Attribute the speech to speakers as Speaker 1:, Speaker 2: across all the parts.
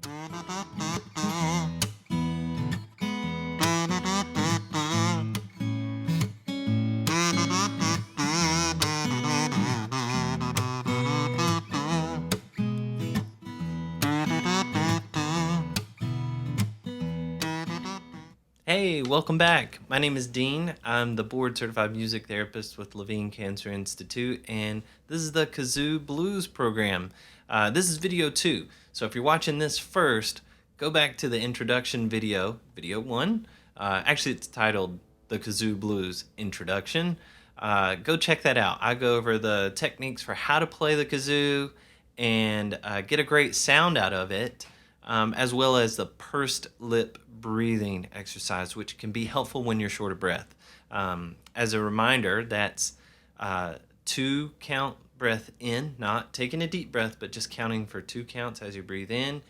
Speaker 1: Hey, welcome back. My name is Dean. I'm the board certified music therapist with Levine Cancer Institute, and this is the Kazoo Blues program. This is video 2. So if you're watching this first, go back to the introduction video, video 1. Actually, it's titled The Kazoo Blues Introduction. Go check that out. I go over the techniques for how to play the kazoo and get a great sound out of it, as well as the pursed lip breathing exercise, which can be helpful when you're short of breath. As a reminder, that's 2 count breath in, not taking a deep breath, but just counting for 2 counts as you breathe in,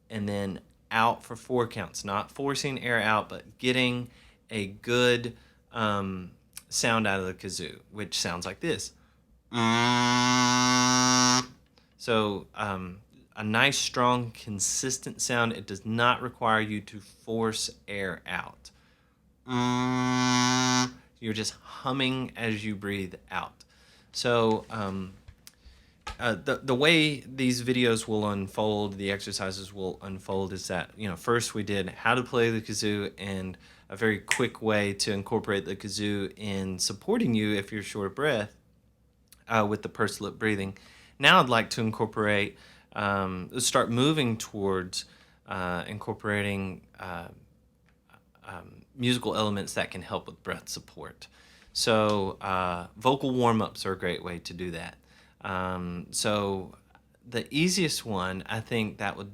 Speaker 1: and then out for 4 counts, not forcing air out, but getting a good sound out of the kazoo, which sounds like this. So a nice, strong, consistent sound. It does not require you to force air out. You're just humming as you breathe out. So the way these videos will unfold, the exercises will unfold, is that, first we did how to play the kazoo and a very quick way to incorporate the kazoo in supporting you if you're short of breath with the pursed lip breathing. Now I'd like to incorporate start moving towards incorporating musical elements that can help with breath support. So vocal warm-ups are a great way to do that. So the easiest one, I think that would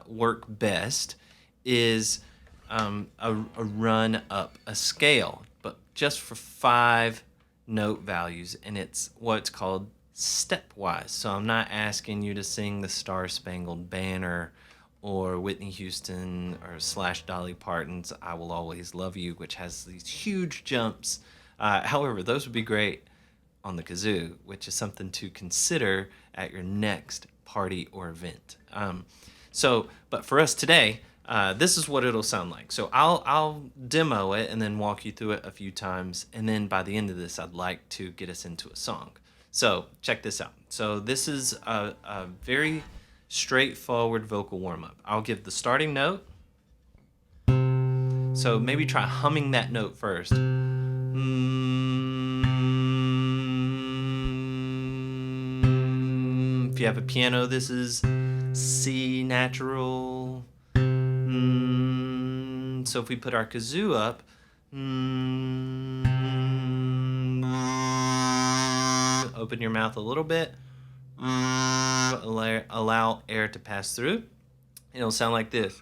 Speaker 1: work best, is a run up a scale, but just for 5 note values, and it's what's called stepwise. So I'm not asking you to sing the Star Spangled Banner or Whitney Houston or / Dolly Parton's I Will Always Love You, which has these huge jumps. However, those would be great on the kazoo, which is something to consider at your next party or event. But for us today, this is what it'll sound like. So I'll demo it and then walk you through it a few times, and then by the end of this, I'd like to get us into a song. So check this out. So this is a very straightforward vocal warm-up. I'll give the starting note. So maybe try humming that note first. If you have a piano, this is C natural. So if we put our kazoo up, open your mouth a little bit, allow air to pass through. It'll sound like this.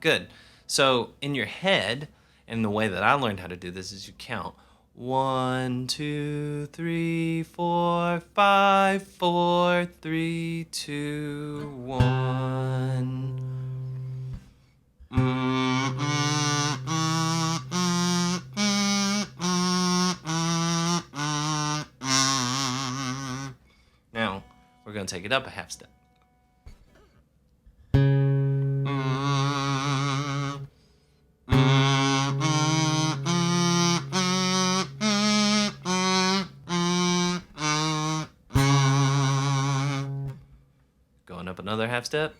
Speaker 1: Good. So in your head, and the way that I learned how to do this is you count 1, 2, 3, 4, 5, 4, 3, 2, 1. Now we're going to take it up a half step. Going up another half step.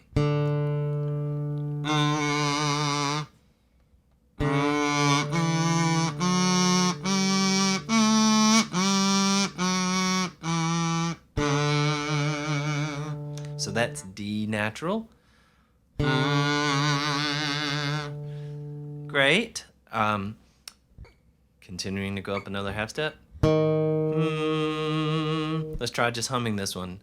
Speaker 1: So that's D natural. Great. Continuing to go up another half step. Let's try just humming this one.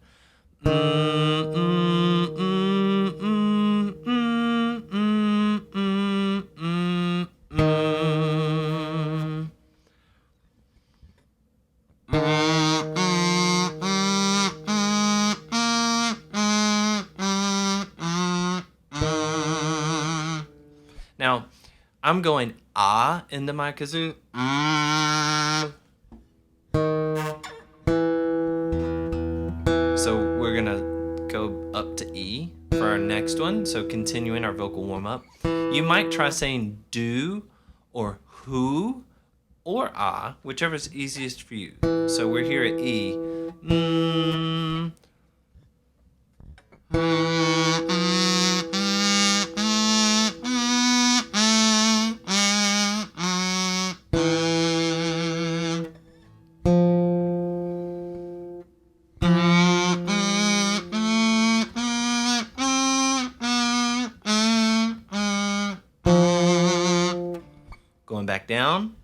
Speaker 1: I'm going ah into my kazoo. So we're gonna go up to E for our next one. So continuing our vocal warm up. You might try saying do or who or ah, whichever is easiest for you. So we're here at E. Going back down.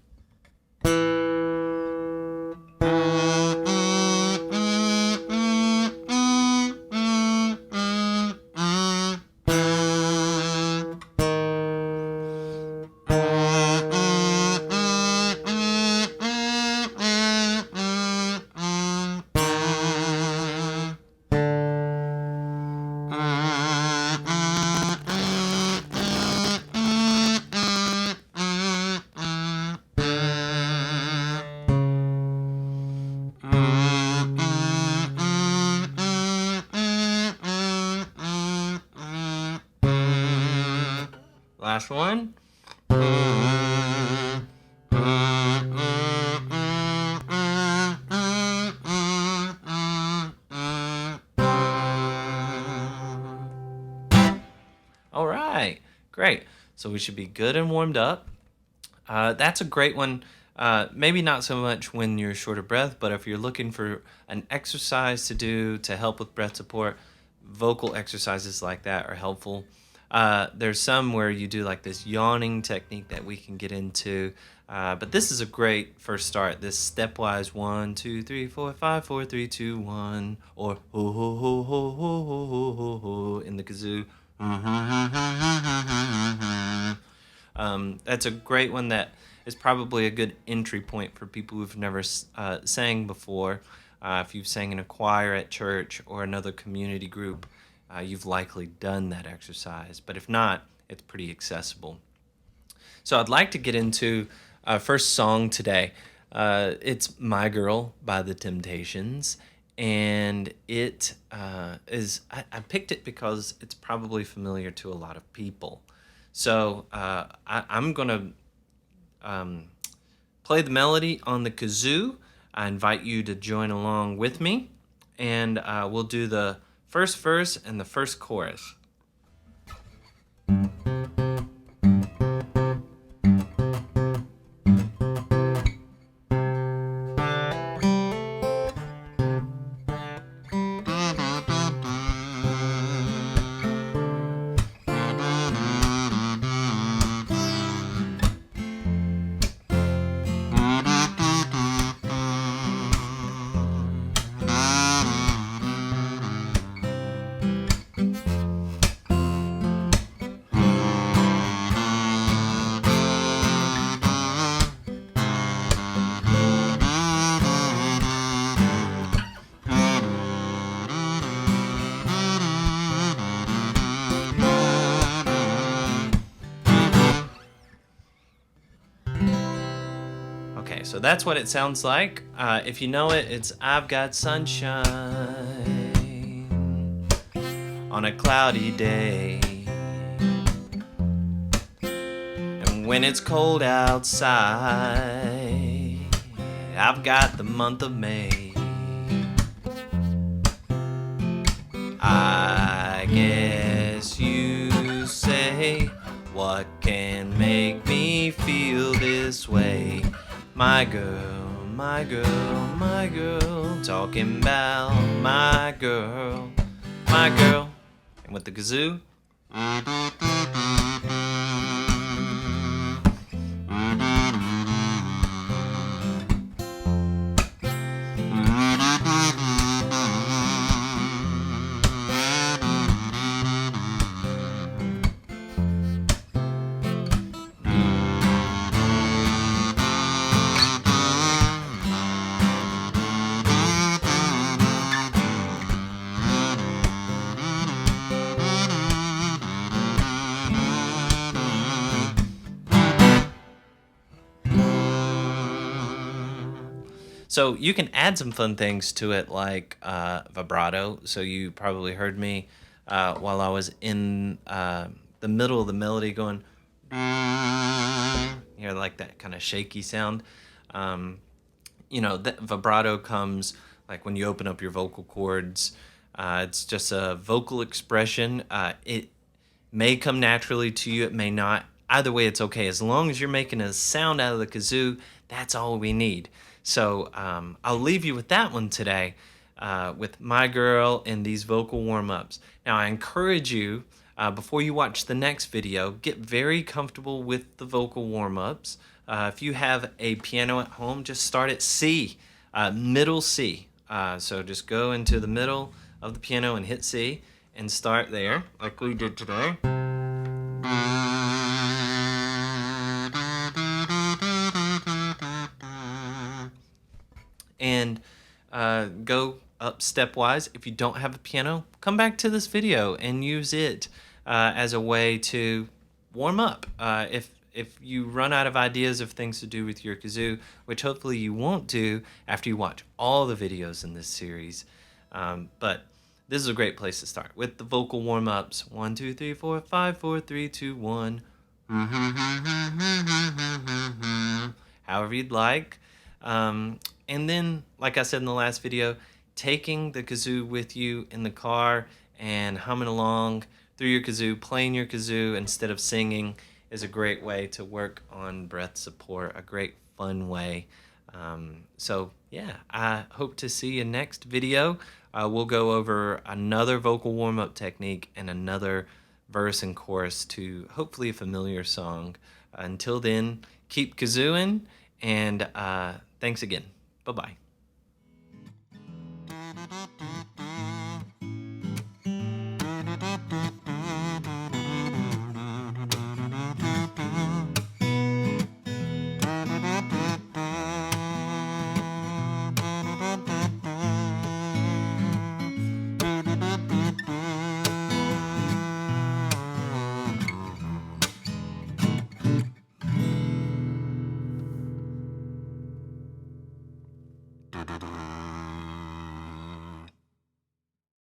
Speaker 1: Last one. All right, great. So we should be good and warmed up. That's a great one. Maybe not so much when you're short of breath, but if you're looking for an exercise to do to help with breath support, vocal exercises like that are helpful. There's some where you do like this yawning technique that we can get into, but this is a great first start. This stepwise 1, 2, 3, 4, 5, 4, 3, 2, 1, or ho ho ho ho ho ho ho ho ho in the kazoo. That's a great one that is probably a good entry point for people who've never sang before. If you've sang in a choir at church or another community group, you've likely done that exercise. But if not, it's pretty accessible. So I'd like to get into our first song today. It's My Girl by The Temptations. And it is, I picked it because it's probably familiar to a lot of people. So I'm going to play the melody on the kazoo. I invite you to join along with me, and we'll do the first verse and the first chorus. Okay, so that's what it sounds like. If you know it, it's I've got sunshine on a cloudy day. And when it's cold outside, I've got the month of May. I guess you say, what can make me feel this way? My girl, my girl, my girl, talking about my girl, my girl. And with the kazoo. So you can add some fun things to it, like vibrato. So you probably heard me while I was in the middle of the melody going, you know, like that kind of shaky sound. Um, that vibrato comes like when you open up your vocal cords. It's just a vocal expression. It may come naturally to you, it may not. Either way, it's okay. As long as you're making a sound out of the kazoo, that's all we need. So I'll leave you with that one today with My Girl and these vocal warm ups. Now, I encourage you, before you watch the next video, get very comfortable with the vocal warm ups. If you have a piano at home, just start at C, middle C. So just go into the middle of the piano and hit C and start there, like we did today. And go up stepwise. If you don't have a piano, come back to this video and use it as a way to warm up. If you run out of ideas of things to do with your kazoo, which hopefully you won't do after you watch all the videos in this series, but this is a great place to start with the vocal warm-ups. 1, 2, 3, 4, 5, 4, 3, 2, 1. However you'd like. And then, like I said in the last video, taking the kazoo with you in the car and humming along through your kazoo, playing your kazoo instead of singing is a great way to work on breath support, a great fun way. So yeah, I hope to see you next video. We'll go over another vocal warm-up technique and another verse and chorus to hopefully a familiar song. Until then, keep kazooing, and thanks again. Bye-bye.